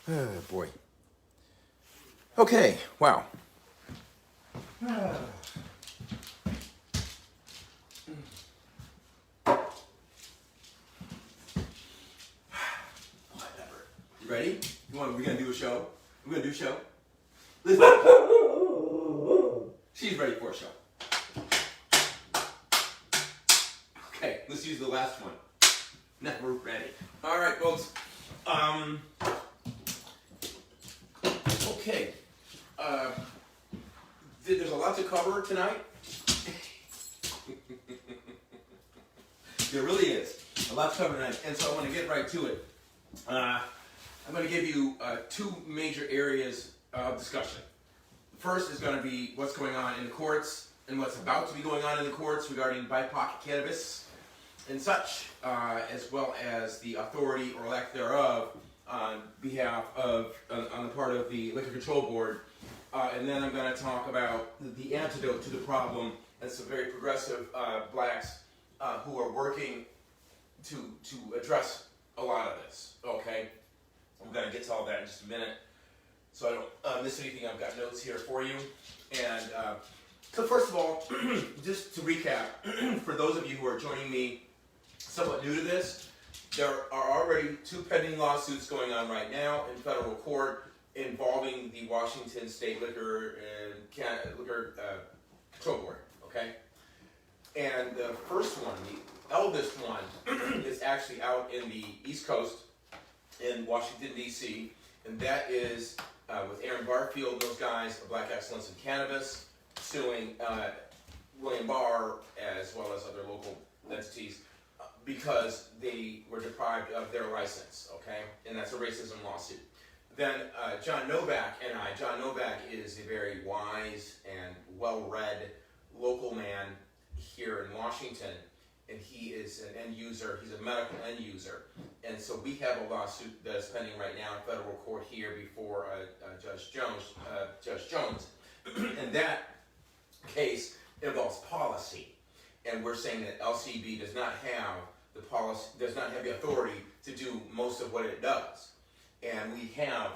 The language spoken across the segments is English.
Oh, boy. Okay, wow. Whatever. You ready? We're gonna do a show? We're gonna do a show? Listen. She's ready for a show. Okay, let's use the last one. Now we're ready. All right, folks. Okay. There's a lot to cover tonight. There really is a lot to cover tonight, and so I want to get right to it. I'm going to give you two major areas of discussion. The first is going to be what's going on in the courts and what's about to be going on in the courts regarding BIPOC cannabis and such, as well as the authority or lack thereof on behalf of, on the part of the Liquor Control Board. And then I'm going to talk about the antidote to the problem and some very progressive blacks who are working to address a lot of this, okay? I'm going to get to all that in just a minute so I don't miss anything. I've got notes here for you. And so first of all, just to recap, for those of you who are joining me somewhat new to this, there are already two pending lawsuits going on right now in federal court involving the Washington State Liquor and Liquor Control Board, okay? And the first one, the eldest one, is actually out in the East Coast in Washington, D.C., and that is with Aaron Barfield and those guys of Black Excellence in Cannabis, suing William Barr as well as other local entities because they were deprived of their license, okay? And that's a racism lawsuit. Then John Novak and I, John Novak is a very wise and well-read local man here in Washington, and he is an end user, he's a medical end user. And so we have a lawsuit that is pending right now in federal court here before Judge Jones. And that case involves policy. And we're saying that LCB does not have the policy, does not have the authority to do most of what it does. And we have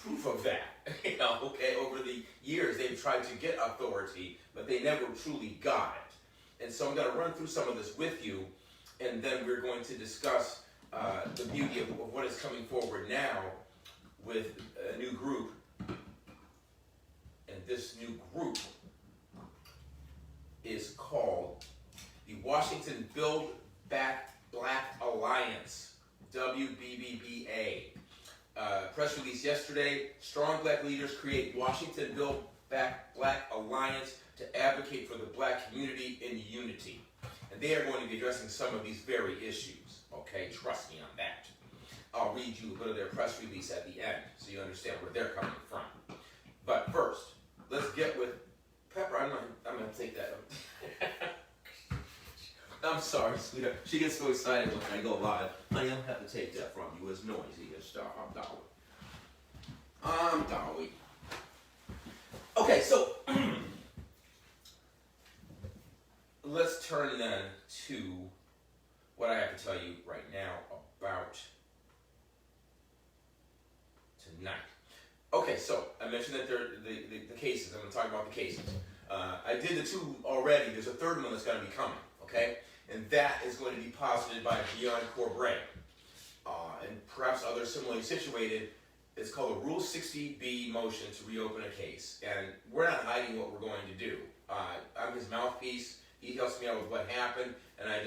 proof of that. Okay, over the years they've tried to get authority, but they never truly got it. And so I'm going to run through some of this with you, and then we're going to discuss the beauty of what is coming forward now with a new group. And this new group is called the Washington Build Back Black Alliance, WBBBA. Press release yesterday, strong black leaders create Washington Build Back Black Alliance to advocate for the black community in unity. And they are going to be addressing some of these very issues, okay? Trust me on that. I'll read you a bit of their press release at the end so you understand where they're coming from. But first, let's get with Pepper. I'm going to take that. I'm sorry, sweetheart. She gets so excited when I go live. I don't have to take that from you. It's noisy as stuff. I'm Dolly. Okay, so let's turn then to what I have to tell you right now about tonight. Okay, so I mentioned that the cases. I'm going to talk about the cases. I did the two already. There's a third one that's going to be coming, okay? And that is going to be posited by Gian Corbray. And perhaps others similarly situated. It's called a Rule 60B motion to reopen a case. And we're not hiding what we're going to do. I'm his mouthpiece. He helps me out with what happened. And I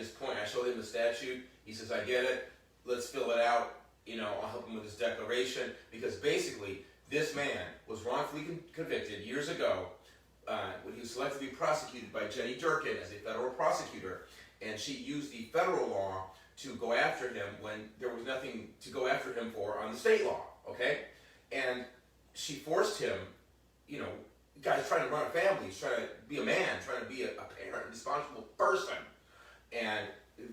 show him the statute. He says, I get it. Let's fill it out. I'll help him with his declaration. Because basically, this man was wrongfully convicted years ago when he was selectively prosecuted by Jenny Durkan as a federal prosecutor. And she used the federal law to go after him when there was nothing to go after him for on the state law, okay? And she forced him, guy's trying to run a family, he's trying to be a man, trying to be a parent, responsible person. And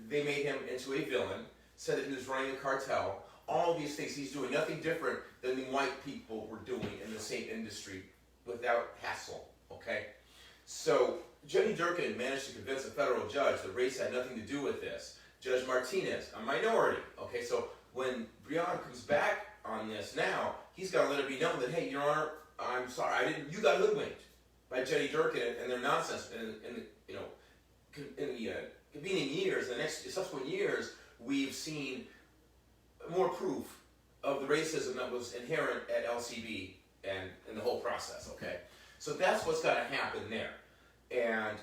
they made him into a villain, said that he was running a cartel, all of these things. He's doing nothing different than the white people were doing in the same industry without hassle, okay? So Jenny Durkan managed to convince a federal judge that race had nothing to do with this. Judge Martinez, a minority, okay? So when Breon comes back on this now, he's got to let it be known that, hey, Your Honor, I'm sorry, you got hoodwinked by Jenny Durkan and their nonsense. In the convening years, the next subsequent years, we've seen more proof of the racism that was inherent at LCB and in the whole process, okay? So that's what's got to happen there. And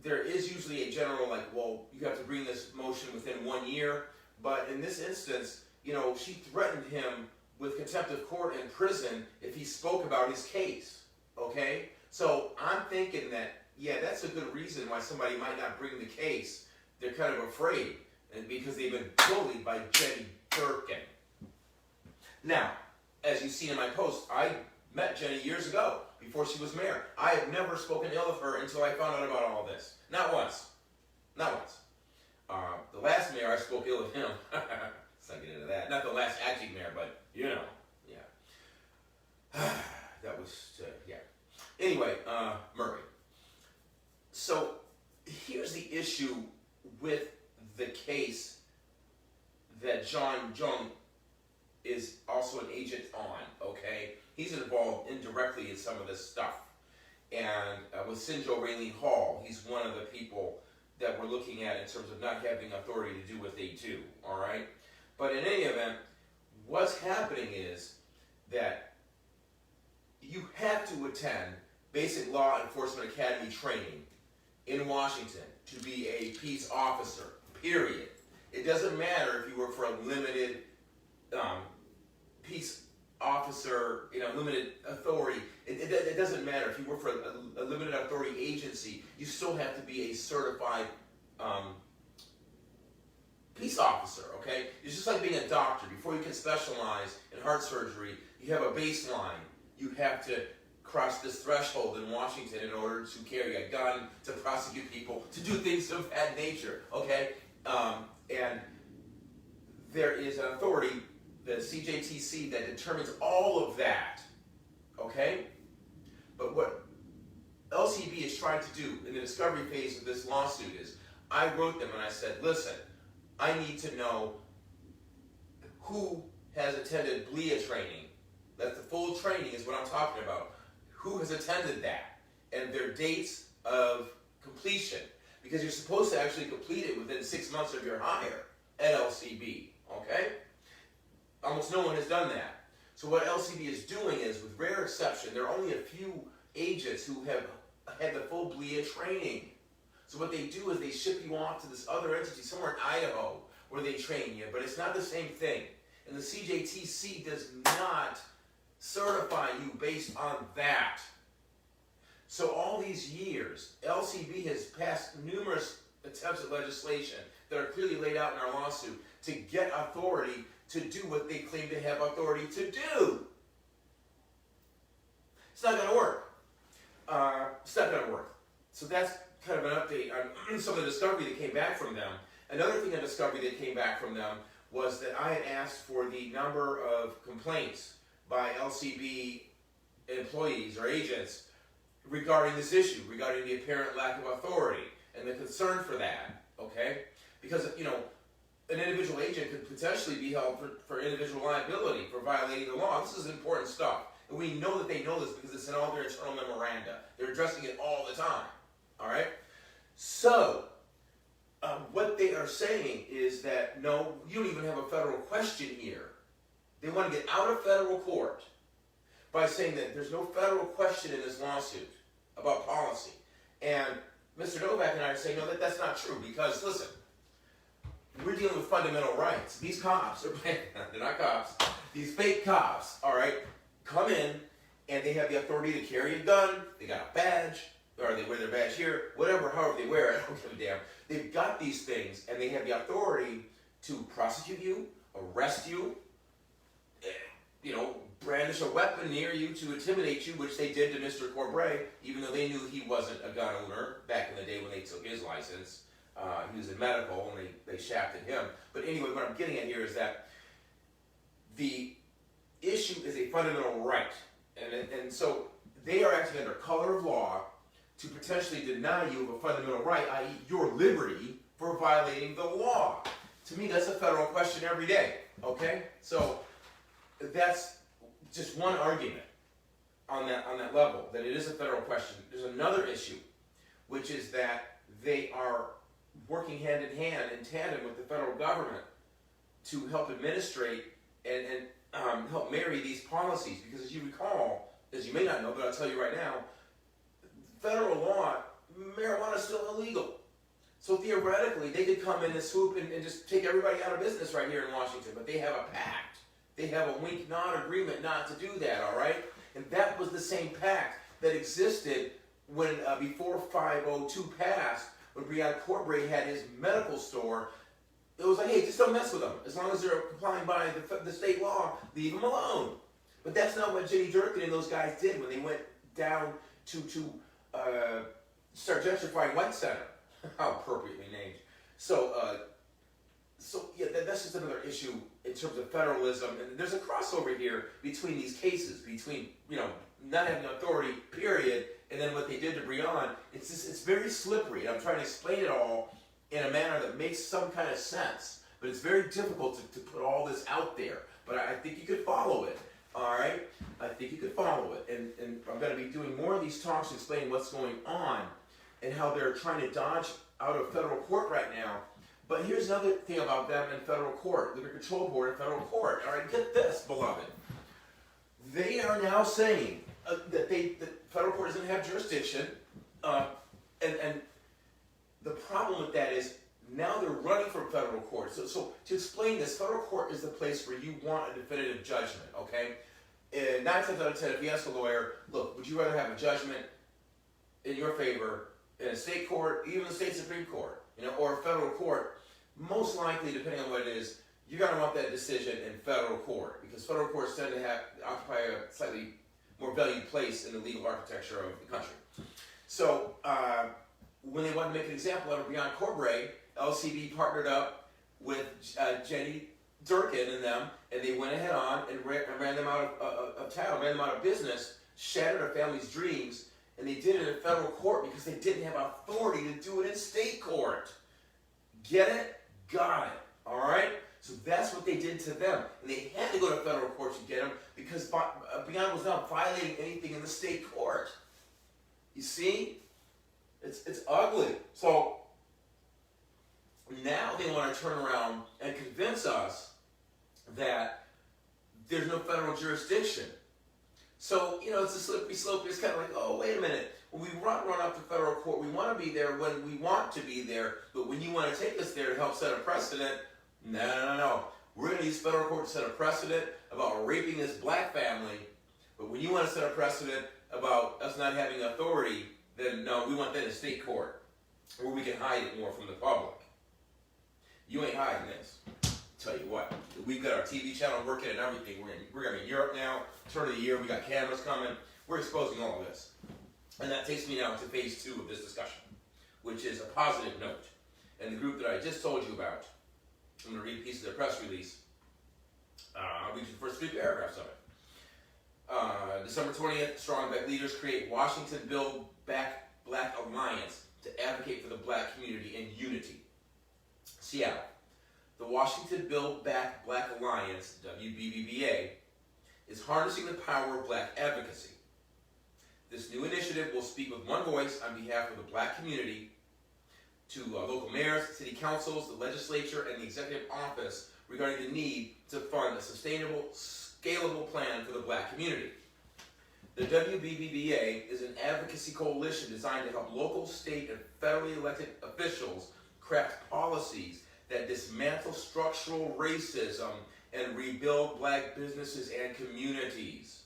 there is usually a general, like, well, you have to bring this motion within 1 year. But in this instance, she threatened him with contempt of court and prison if he spoke about his case, okay? So I'm thinking that, yeah, that's a good reason why somebody might not bring the case. They're kind of afraid, and because they've been bullied by Jenny Durkan. Now, as you see in my post, I met Jenny years ago, before she was mayor. I have never spoken ill of her until I found out about all this. Not once. Not once. The last mayor, I spoke ill of him. Let's not get into that. Not the last acting mayor, but, yeah. That was, yeah. Anyway, Murray. So, here's the issue with the case that John Jung is also an agent on, okay? He's involved indirectly in some of this stuff. And with Sinjo Raylene Hall, he's one of the people that we're looking at in terms of not having authority to do what they do, all right? But in any event, what's happening is that you have to attend basic law enforcement academy training in Washington to be a peace officer, period. It doesn't matter if you work for a limited peace officer, limited authority. It doesn't matter if you work for a limited authority agency. You still have to be a certified peace officer, okay? It's just like being a doctor. Before you can specialize in heart surgery, you have a baseline. You have to cross this threshold in Washington in order to carry a gun, to prosecute people, to do things of that nature, okay? And there is an authority, the CJTC, that determines all of that, okay? But what LCB is trying to do in the discovery phase of this lawsuit is, I wrote them and I said, listen, I need to know who has attended BLEA training. That's the full training is what I'm talking about. Who has attended that? And their dates of completion. Because you're supposed to actually complete it within 6 months of your hire at LCB, okay? Almost no one has done that. So what LCB is doing is, with rare exception, there are only a few agents who have had the full BLEA training. So what they do is they ship you off to this other entity somewhere in Idaho where they train you, but it's not the same thing. And the CJTC does not certify you based on that. So all these years, LCB has passed numerous attempts at legislation that are clearly laid out in our lawsuit to get authority to do what they claim to have authority to do. It's not going to work. It's not going to work. So that's kind of an update on some of the discovery that came back from them. Another thing of discovery that came back from them was that I had asked for the number of complaints by LCB employees or agents regarding this issue, regarding the apparent lack of authority and the concern for that, okay? Because, an individual agent could potentially be held for individual liability for violating the law. This is important stuff. And we know that they know this because it's in all their internal memoranda. They're addressing it all the time, all right? So, what they are saying is that, no, you don't even have a federal question here. They want to get out of federal court by saying that there's no federal question in this lawsuit about policy. And Mr. Novak and I are saying, no, that's not true, because, listen, we're dealing with fundamental rights. These cops, they're not cops, these fake cops, all right, come in and they have the authority to carry a gun, they got a badge, or they wear their badge here, whatever, however they wear it, I don't give a damn. They've got these things and they have the authority to prosecute you, arrest you, brandish a weapon near you to intimidate you, which they did to Mr. Corbray, even though they knew he wasn't a gun owner back in the day when they took his license. He was in medical and they shafted him. But anyway, what I'm getting at here is that the issue is a fundamental right. And so they are acting under color of law to potentially deny you of a fundamental right, i.e. your liberty, for violating the law. To me, that's a federal question every day, okay? So that's just one argument on that level, that it is a federal question. There's another issue, which is that they are working hand in hand, in tandem with the federal government to help administrate and help marry these policies. Because as you recall, as you may not know, but I'll tell you right now, federal law, marijuana is still illegal. So theoretically, they could come in and swoop and just take everybody out of business right here in Washington, but they have a pact. They have a wink nod agreement not to do that, all right? And that was the same pact that existed when, before 502 passed, when Brian Corbray had his medical store. It was like, hey, just don't mess with them. As long as they're complying by the state law, leave them alone. But that's not what Jenny Durkan and those guys did when they went down to start gentrifying White Center. How appropriately named. So yeah, that's just another issue in terms of federalism. And there's a crossover here between these cases, between, you know, not having authority, period, and then what they did to Breon. It's very slippery. I'm trying to explain it all in a manner that makes some kind of sense. But it's very difficult to put all this out there. But I think you could follow it. All right? I think you could follow it. And I'm going to be doing more of these talks explaining what's going on and how they're trying to dodge out of federal court right now. But here's another thing about them in federal court, Liquor Control Board in federal court. All right, get this, beloved. They are now saying that federal court doesn't have jurisdiction, and the problem with that is now they're running from federal court. So to explain this, federal court is the place where you want a definitive judgment, okay? And 9 times out of 10, if you ask a lawyer, look, would you rather have a judgment in your favor in a state court, even the state Supreme Court, you know, or a federal court? Most likely, depending on what it is, you're going to want that decision in federal court, because federal courts tend to occupy a slightly more valued place in the legal architecture of the country. So when they wanted to make an example out of Brian Corbray, LCB partnered up with Jenny Durkan and them, and they went ahead on and ran them out of town, ran them out of business, shattered a family's dreams. And they did it in federal court because they didn't have authority to do it in state court. Get it? Got it. All right? So that's what they did to them. And they had to go to federal court to get them because Beyond was not violating anything in the state court. You see? It's ugly. So now they want to turn around and convince us that there's no federal jurisdiction. So, you know, it's a slippery slope. It's kind of like, oh, wait a minute. When we run up to federal court, we want to be there when we want to be there. But when you want to take us there to help set a precedent, no. We're going to use federal court to set a precedent about raping this black family. But when you want to set a precedent about us not having authority, then no, we want that in state court, where we can hide it more from the public. You ain't hiding this. Tell you what, we've got our TV channel working and everything. We're going to be in Europe now, turn of the year, we got Cannabis coming. We're exposing all of this. And that takes me now to phase 2 of this discussion, which is a positive note. And the group that I just told you about, I'm going to read a piece of their press release. I'll read you the first 3 paragraphs of it. December 20th, Strong Black leaders create Washington Build Back Black Alliance to advocate for the black community and unity. Seattle. The Washington Build Back Black Alliance, WBBBA, is harnessing the power of black advocacy. This new initiative will speak with one voice on behalf of the black community to local mayors, city councils, the legislature, and the executive office regarding the need to fund a sustainable, scalable plan for the black community. The WBBBA is an advocacy coalition designed to help local, state, and federally elected officials craft policies that dismantle structural racism and rebuild black businesses and communities,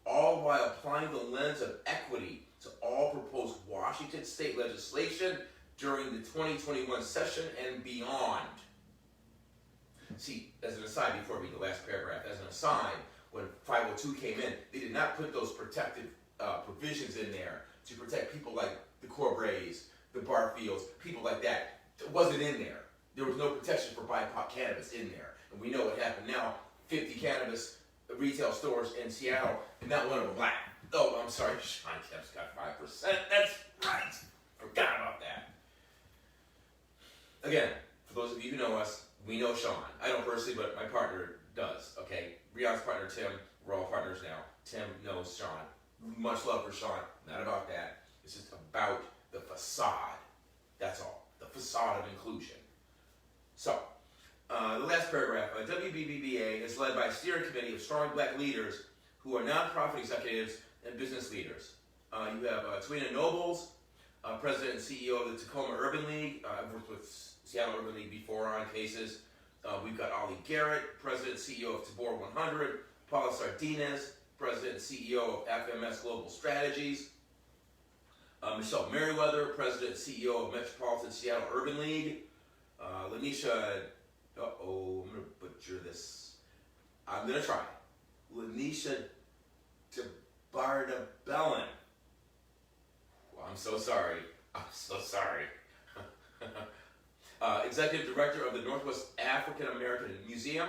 all while applying the lens of equity to all proposed Washington state legislation during the 2021 session and beyond. See, as an aside, before I read the last paragraph, as an aside, when 502 came in, they did not put those protective provisions in there to protect people like the Corbrays, the Barfields, people like that. It wasn't in there. There was no protection for BIPOC cannabis in there. And we know what happened now. 50 cannabis retail stores in Seattle, and not one of them black. Oh, I'm sorry, Sean Kemp's got 5%. That's right. Forgot about that. Again, for those of you who know us, we know Sean. I don't personally, but my partner does. Okay, Breon's partner Tim. We're all partners now. Tim knows Sean. Much love for Sean. Not about that. It's just about the facade. That's all. The facade of inclusion. So, the last paragraph. WBBBA is led by a steering committee of strong black leaders who are nonprofit executives and business leaders. You have Twina Nobles, president and CEO of the Tacoma Urban League. I've worked with Seattle Urban League before on cases. We've got Ollie Garrett, president and CEO of Tabor 100. Paula Sardinez, president and CEO of FMS Global Strategies. Michelle Merriweather, president and CEO of Metropolitan Seattle Urban League. Lanisha, I'm going to butcher this. I'm going to try. Lanisha Bardabellin. Well, I'm so sorry. Executive Director of the Northwest African American Museum.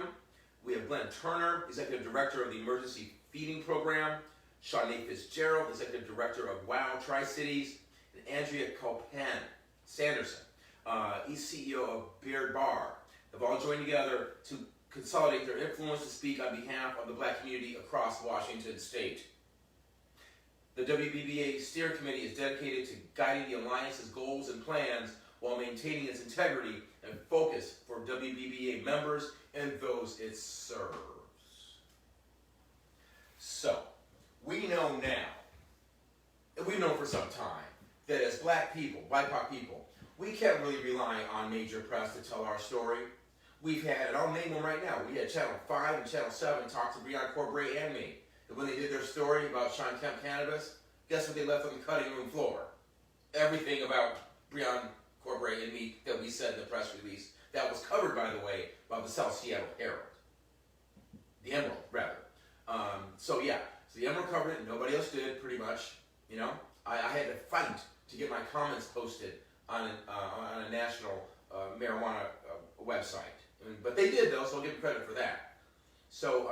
We have Glenn Turner, Executive Director of the Emergency Feeding Program. Shawnee Fitzgerald, Executive Director of WOW Tri-Cities. And Andrea Copan Sanderson, CEO of Beard Bar, have all joined together to consolidate their influence to speak on behalf of the black community across Washington State. The WBBA Steering Committee is dedicated to guiding the Alliance's goals and plans while maintaining its integrity and focus for WBBA members and those it serves. So, we know now, and we've known for some time, that as black people, BIPOC people, we can't really rely on major press to tell our story. We've had, and I'll name them right now, we had Channel 5 and Channel 7 talk to Breon Corbray and me. And when they did their story about Sean Kemp Cannabis, guess what they left on the cutting room floor? Everything about Breon Corbray and me that we said in the press release. That was covered, by the way, by the South Seattle Herald. The Emerald, rather. So the Emerald covered it, and nobody else did, pretty much. You know, I had to fight to get my comments posted on a national marijuana website. But they did, though, so I'll give them credit for that. So,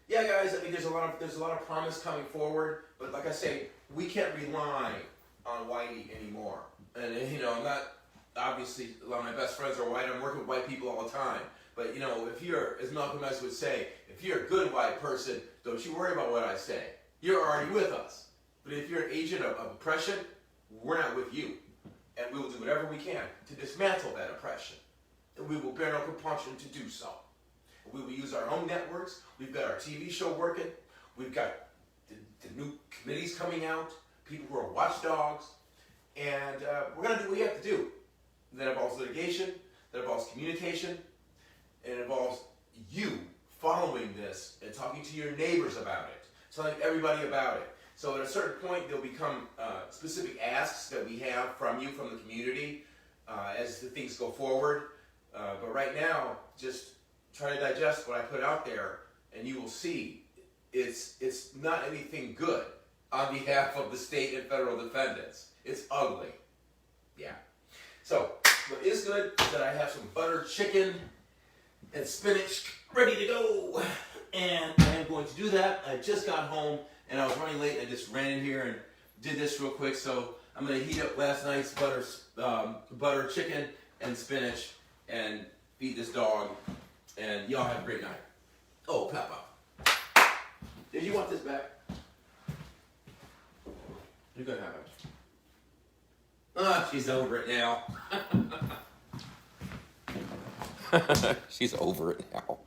guys, I mean, there's a lot of promise coming forward, but like I say, we can't rely on whitey anymore. And I'm not, obviously, a lot of my best friends are white. I'm working with white people all the time. But if you're, as Malcolm X would say, if you're a good white person, don't you worry about what I say. You're already with us. But if you're an agent of oppression, we're not with you. And we will do whatever we can to dismantle that oppression. And we will bear no compunction to do so. We will use our own networks. We've got our TV show working. We've got the new committees coming out, people who are watchdogs. And we're going to do what we have to do. That involves litigation, that involves communication, and it involves you following this and talking to your neighbors about it, telling everybody about it. So at a certain point, there'll become specific asks that we have from you, from the community, as the things go forward. But right now, just try to digest what I put out there, and you will see it's not anything good on behalf of the state and federal defendants. It's ugly. Yeah. So what is good is that I have some buttered chicken and spinach ready to go. And I am going to do that. I just got home and I was running late. I just ran in here and did this real quick. So I'm going to heat up last night's butter chicken and spinach and feed this dog. And y'all have a great night. Oh, Papa. Did you want this back? You're going to have it. She's over it now. She's over it now.